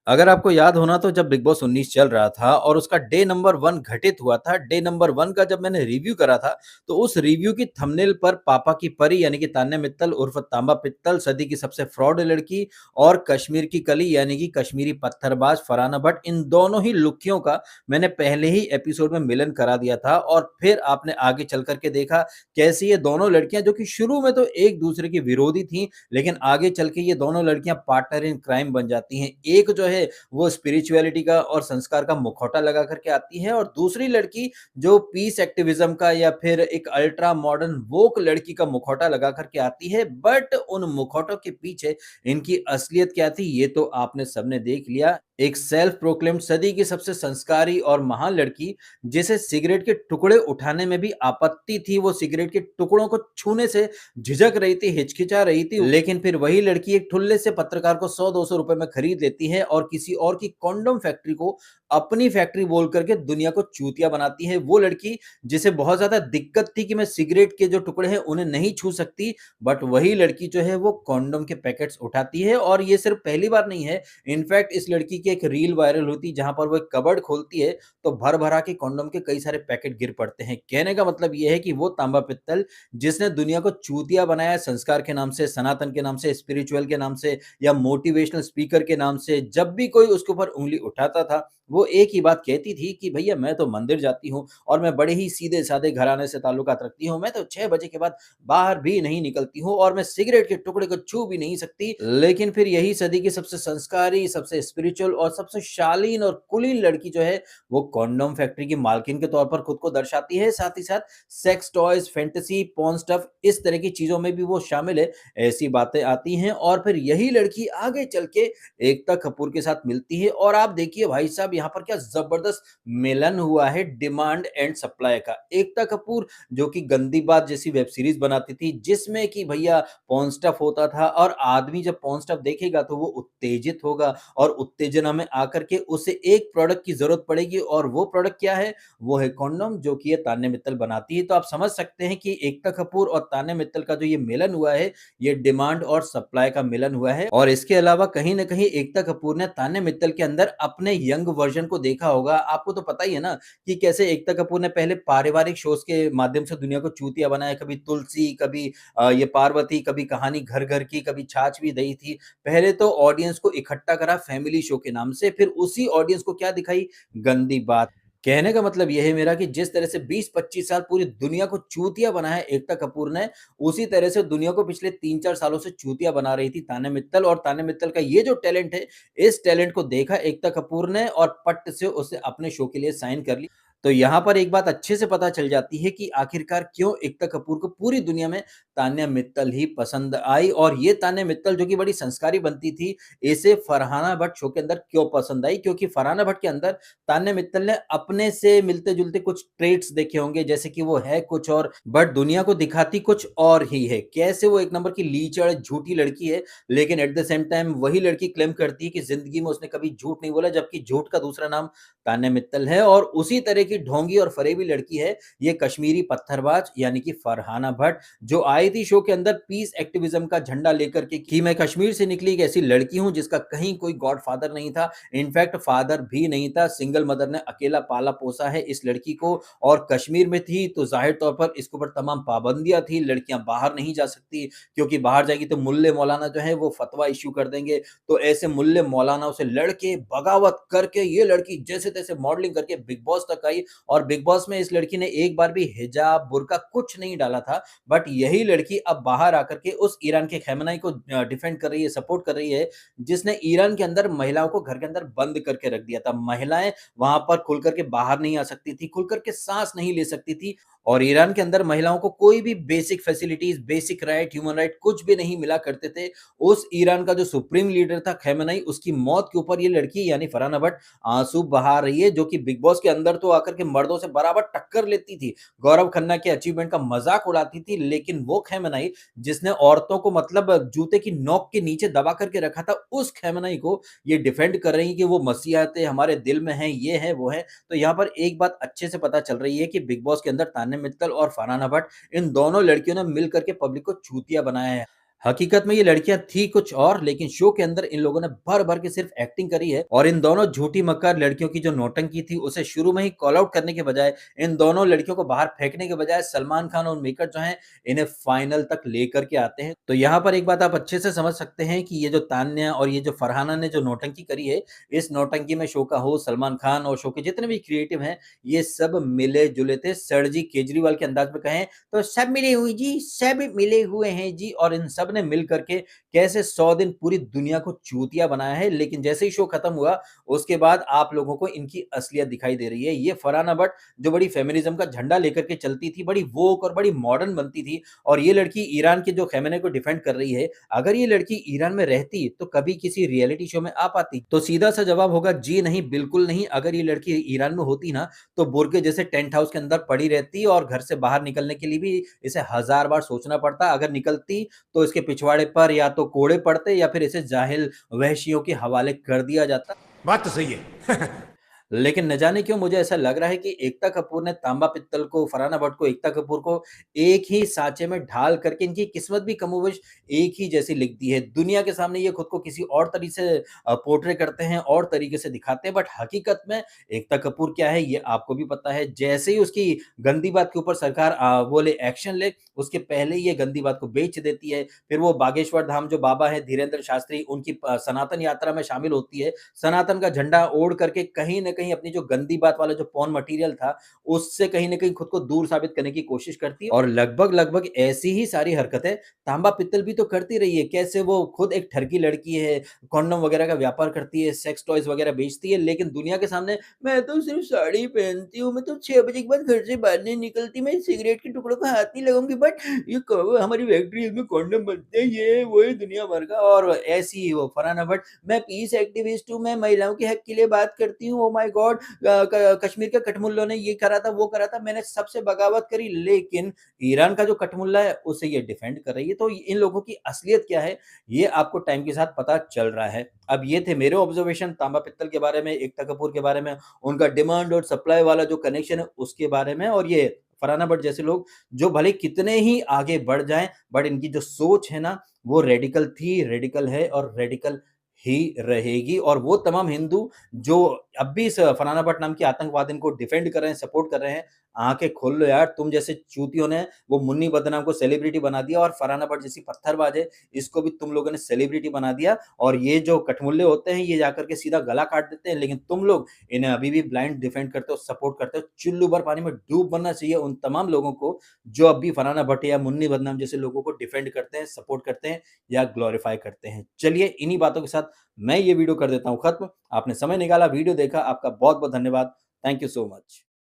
अगर आपको याद हो ना तो जब बिग बॉस 19 चल रहा था और उसका डे नंबर 1 घटित हुआ था, डे नंबर 1 का जब मैंने रिव्यू करा था, तो उस रिव्यू की थंबनेल पर पापा की परी यानी कि तान्या मित्तल उर्फ तांबा पित्तल, सदी की सबसे फ्रॉड लड़की और कश्मीर की कली यानी कि कश्मीरी पत्थरबाज फरहाना भट्ट, इन दोनों ही लुक्कियों का मैंने पहले ही एपिसोड में मिलन करा दिया था। और फिर आपने आगे चल कर के देखा कैसे ये दोनों लड़कियां, जो कि शुरू में तो एक दूसरे की विरोधी थी, लेकिन आगे चल के ये दोनों लड़कियां पार्टनर इन क्राइम बन जाती हैं। एक जो है वो स्पिरिचुअलिटी का और संस्कार का मुखौटा लगा करके आती है, और दूसरी लड़की जो पीस एक्टिविज्म का या फिर एक अल्ट्रा मॉडर्न वोक लड़की का मुखौटा लगा करके आती है। बट उन मुखौटों के पीछे इनकी असलियत क्या थी ये तो आपने सबने देख लिया। एक सेल्फ प्रोक्लेम्ड सदी की सबसे संस्कारी और महान लड़की, जिसे सिगरेट के टुकड़े उठाने में भी आपत्ति थी, वो सिगरेट के टुकड़ों को छूने से झिझक रही थी, हिचकिचा रही थी, लेकिन फिर वही लड़की एक ठुल्ले से पत्रकार को 100-200 रुपए में खरीद लेती है और किसी और की कॉन्डोम फैक्ट्री को अपनी फैक्ट्री बोल करके दुनिया को चूतिया बनाती है। वो लड़की जिसे बहुत ज्यादा दिक्कत थी कि मैं सिगरेट के जो टुकड़े हैं उन्हें नहीं छू सकती, बट वही लड़की जो है वो कॉन्डोम के पैकेट्स उठाती है। और ये सिर्फ पहली बार नहीं है, इनफैक्ट इस लड़की की एक रील वायरल होती जहां पर वो एक कबर्ड खोलती है तो भर भरा के कॉन्डोम के कई सारे पैकेट गिर पड़ते हैं। कहने का मतलब ये है कि वो तांबा पित्तल जिसने दुनिया को चूतिया बनाया, संस्कार के नाम से, सनातन के नाम से, स्पिरिचुअल के नाम से या मोटिवेशनल स्पीकर के नाम से, जब भी कोई उसके ऊपर उंगली उठाता था वो एक ही बात कहती थी कि भैया मैं तो मंदिर जाती हूँ और मैं बड़े ही सीधे साधे घराने से ताल्लुकात रखती हूँ, मैं तो 6 बजे के बाद बाहर भी नहीं निकलती हूँ और मैं सिगरेट के टुकड़े को छू भी नहीं सकती। लेकिन फिर यही सदी की सबसे संस्कारी, सबसे स्पिरिचुअल और सबसे शालीन और कुलीन लड़की जो है वो कॉन्डोम फैक्ट्री की मालकिन के तौर पर खुद को दर्शाती है। साथ ही साथ sex toys, fantasy, porn stuff, इस तरह की चीजों में भी वो शामिल है। ऐसी बातें आती हैं और फिर यही लड़की आगे चल के एकता कपूर के साथ मिलती है। और आप देखिए भाई साहब यहाँ पर क्या जबरदस्त मिलन हुआ है डिमांड एंड सप्लाई का। एकता कपूर जो कि गंदी बात जैसी वेब सीरीज बनाती थी जिसमें कि भैया पॉर्न स्टफ होता था, और आदमी जब पॉर्न स्टफ देखेगा तो वो उत्तेजित होगा और उत्तेजना में आकर के उसे एक प्रोडक्ट की जरूरत पड़ेगी, और वो प्रोडक्ट क्या है? वो है कॉन्डोम, जो कि ये तान्या मित्तल बनाती है। तो आप समझ सकते हैं कि एकता कपूर और तान्या मित्तल का जो ये मिलन हुआ है, ये डिमांड और सप्लाई का मिलन हुआ है। और इसके अलावा कहीं ना कहीं एकता कपूर ने तान्या मित्तल के अंदर अपने यंग वर्जन को देखा होगा। आपको तो पता ही है ना कि कैसे एकता कपूर ने पहले पारिवारिक शोज के माध्यम से दुनिया को चूतिया बनाया, कभी तुलसी, कभी ये पार्वती, कभी कहानी घर घर की, कभी छाछ भी दही थी। पहले तो ऑडियंस को इकट्ठा करा फैमिली शो के नाम से, फिर उसी ऑडियंस को क्या दिखाई? गंदी बात। कहने का मतलब ये है मेरा कि जिस तरह से 20-25 साल पूरी दुनिया को चूतिया बनाया एकता कपूर ने, उसी तरह से दुनिया को पिछले 3-4 सालों से चूतिया बना रही थी तान्या मित्तल। और तान्या मित्तल का ये जो टैलेंट है, इस टैलेंट को देखा एकता कपूर ने और पट से उसे अपने शो के लिए साइन कर लिया। तो यहाँ पर एक बात अच्छे से पता चल जाती है कि आखिरकार क्यों एकता कपूर को पूरी दुनिया में तान्या मित्तल ही पसंद आई। और ये तान्या मित्तल जो कि बड़ी संस्कारी बनती थी, इसे फरहाना भट्ट शो के अंदर क्यों पसंद आई? क्योंकि फरहाना भट्ट के अंदर तान्या मित्तल ने अपने से मिलते-जुलते कुछ ट्रेट्स देखे होंगे, जैसे कि वो है कुछ और बट दुनिया को दिखाती कुछ और ही है। कैसे वो एक नंबर की लीचड़, झूठी लड़की है, लेकिन एट द सेम टाइम वही लड़की क्लेम करती है कि ज़िंदगी में उसने कभी झूठ नहीं बोला, जबकि झूठ का दूसरा नाम तान्या मित्तल है। और उसी तरह की ढोंगी और फरेबी लड़की है ये कश्मीरी पत्थरबाज यानी कि फरहाना भट्ट, जो आई थी शो के अंदर पीस एक्टिविज्म का झंडा लेकर के कि मैं कश्मीर से निकली एक ऐसी लड़की हूं जिसका कहीं कोई गॉडफादर नहीं था, इनफैक्ट फादर भी नहीं था, सिंगल मदर ने अकेला पाला पोसा है इस लड़की को। और कश्मीर में थी तो जाहिर तौर पर इसके ऊपर तमाम पाबंदियां थी, लड़कियां बाहर नहीं जा सकती, क्योंकि बाहर जाएगी तो मुल्ले मौलाना जो है वो फतवा इश्यू कर देंगे। तो ऐसे मुल्ले मौलाना से लड़के बगावत करके ये लड़की जैसे तैसे मॉडलिंग करके बिग बॉस तक आई। और बिग बॉस में इस लड़की ने एक बार भी हिजाब, बुर्का कुछ नहीं डाला था। बट यही लड़की अब बाहर आकर के उस ईरान के खैमनाई को डिफेंड कर रही है, सपोर्ट कर रही है, जिसने ईरान के अंदर महिलाओं को घर के अंदर बंद करके रख दिया था। महिलाएं वहां पर खुल करके बाहर नहीं आ सकती थी, खुल करके सांस नहीं ले सकती थी, और ईरान के अंदर महिलाओं को कोई भी basic facilities, basic right, human right कुछ भी नहीं मिला करते थे। उस ईरान का जो सुप्रीम लीडर था खैमनाई, उसकी मौत के ऊपर ये लड़की यानी फरहाना भट्ट आंसू बहा रही है, जो कि बिग बॉस के अंदर तो आकर के मर्दों से बराबर टक्कर लेती थी, गौरव खन्ना के अचीवमेंट का मजाक उड़ाती थी। लेकिन वो खैमनाई जिसने औरतों को मतलब जूते की नोक के नीचे दबा करके रखा था, उस खैमनाई को ये डिफेंड कर रही है कि वो मसीहत हमारे दिल में है, ये है वो है। तो यहाँ पर एक बात अच्छे से पता चल रही है कि बिग बॉस के अंदर तान्या मित्तल और फरहाना भट्ट, इन दोनों लड़कियों ने मिल करके पब्लिक को चूतिया बनाया है। हकीकत में ये लड़कियाँ थी कुछ और, लेकिन शो के अंदर इन लोगों ने भर-भर के सिर्फ एक्टिंग करी है और इन दोनों झूठी मक्कार लड़कियों की जो नौटंकी थी, उसे शुरू में ही कॉल आउट करने के बजाय, इन दोनों लड़कियों को बाहर फेंकने के बजाय सलमान खान और मेकर जो हैं, इन्हें फाइनल तक लेकर के आते हैं। तो यहाँ पर एक बात आप अच्छे से समझ सकते हैं कि ये जो तान्या और ये जो फरहाना ने जो नौटंकी करी है, इस नौटंकी में शो का होस्ट सलमान खान और शो के जितने भी क्रिएटिव हैं, ये सब मिले-जुले थे। सर जी केजरीवाल के अंदाज में कहें तो सब मिले हुए जी, सब मिले हुए हैं जी और इन सब ने मिल कर के कैसे 100 दिन पूरी दुनिया को चूतिया बनाया है। लेकिन जैसे ही शो खत्म हुआ, उसके बाद आप लोगों को इनकी असलियत दिखाई दे रही है। ये फरहाना बट जो बड़ी फेमिनिज़्म का झंडा लेकर के चलती थी, बड़ी वोक और बड़ी मॉडर्न बनती थी और ये लड़की ईरान के जो ख़amenei को डिफेंड कर रही है। अगर ये लड़की ईरान में रहती, तो कभी किसी रियलिटी शो में आ पाती? तो सीधा-सा जवाब होगा जी नहीं, बिल्कुल नहीं। अगर ये लड़की ईरान में होती ना, तो बुर्के जैसे टेंट हाउस के अंदर पड़ी रहती और घर से बाहर निकलने के लिए भी इसे हज़ार बार सोचना पड़ता। अगर निकलती तो इसके पिछवाड़े पर या तो कोड़े पड़ते या फिर इसे जाहिल वहशियों के हवाले कर दिया जाता। बात तो सही है। लेकिन न जाने क्यों मुझे ऐसा लग रहा है कि एकता कपूर ने तांबा पित्तल को, फरहाना भट्ट को, एकता कपूर को एक ही साँचे में ढाल करके इनकी किस्मत भी कमोबेश एक ही जैसी लिख दी है। दुनिया के सामने ये खुद को किसी और तरीके से पोर्ट्रे करते हैं और तरीके से दिखाते हैं, बट हकीकत में एकता कपूर क्या है ये आपको भी पता है। जैसे ही उसकी गंदी बात के ऊपर सरकार बोले एक्शन ले, उसके पहले ही ये गंदी बात को बेच देती है। फिर वो बागेश्वर धाम जो बाबा हैं धीरेंद्र शास्त्री, उनकी सनातन यात्रा में शामिल होती है। सनातन का झंडा ओढ़ करके कहीं न कहीं अपनी जो गंदी बात वाला जो पोर्न मटीरियल था, उससे कहीं न कहीं खुद को दूर साबित करने की कोशिश करती है और लगभग-लगभग ऐसी ही सारी हरकतें तांबा पित्तल भी तो करती रही है। कैसे वो खुद एक ठरकी लड़की है, कंडोम वगैरह का व्यापार करती है, सेक्स टॉयज़ वगैरह बेचती है, लेकिन दुनिया के सामने मैं तो सिर्फ़ साड़ी पहनती हूँ, मैं तो 6 बजे के बाद घर से बाहर नहीं निकलती, मैं सिगरेट के टुकड़ों का हाथ नहीं लगाऊँगी, बट ये क हमारी फैक्ट्री है, इसमें कंडोम बनते हैं, ये वो है दुनिया भर का। और ऐसी ही वो फरहाना भट्ट, मैं पीस एक्टिविस्ट हूँ, मैं महिलाओं के हक के लिए बात करती हूँ, ओह माय गॉड! कश्मीर के कठमुल्लों ने ये करा था, वो करा था, मैंने सबसे बगावत करी, लेकिन ईरान का जो कठमुल्ला है, उसे ये डिफेंड कर रही है। तो इन लोगों की असलियत क्या है, ये आपको टाइम के साथ पता चल रहा है। अब ये थे मेरे ऑब्जर्वेशन तांबा पित्तल के बारे में, एकता कपूर के बारे में, उनका डिमांड और सप्लाई वाला जो कनेक्शन है, उसके बारे में और ये फरहाना भट्ट जैसे लोग जो भले कितने ही आगे बढ़ जाएँ, बट इनकी जो सोच है ना, वो रेडिकल थी, रेडिकल है और रेडिकल ही रहेगी। और वो तमाम हिंदू जो अब भी इस फरहाना भट्ट नाम की आतंकवादिन को डिफेंड कर रहे हैं, सपोर्ट कर रहे हैं, आँखें खोल लो यार, तुम जैसे चूतियों ने वो मुन्नी बदनाम को सेलिब्रिटी बना दिया और फरहाना भट्ट जैसी पत्थरबाज है, इसको भी तुम लोगों ने सेलिब्रिटी बना दिया और ये जो कठमुल्ले होते हैं, ये जाकर के सीधा गला काट देते हैं, लेकिन तुम लोग इन्हें अभी भी ब्लाइंड डिफेंड करते हो, सपोर्ट करते हो। चुल्लू भर पानी में डूब मरना चाहिए उन तमाम लोगों को, जो अब भी फरहाना भट्ट या मुन्नी बदनाम जैसे लोगों को डिफेंड करते हैं, सपोर्ट करते हैं या ग्लोरीफाई करते हैं। चलिए, इन्हीं बातों के साथ मैं ये वीडियो कर देता हूँ खत्म। आपने समय निकाला, वीडियो देखा, आपका बहुत-बहुत धन्यवाद। Thank you so much.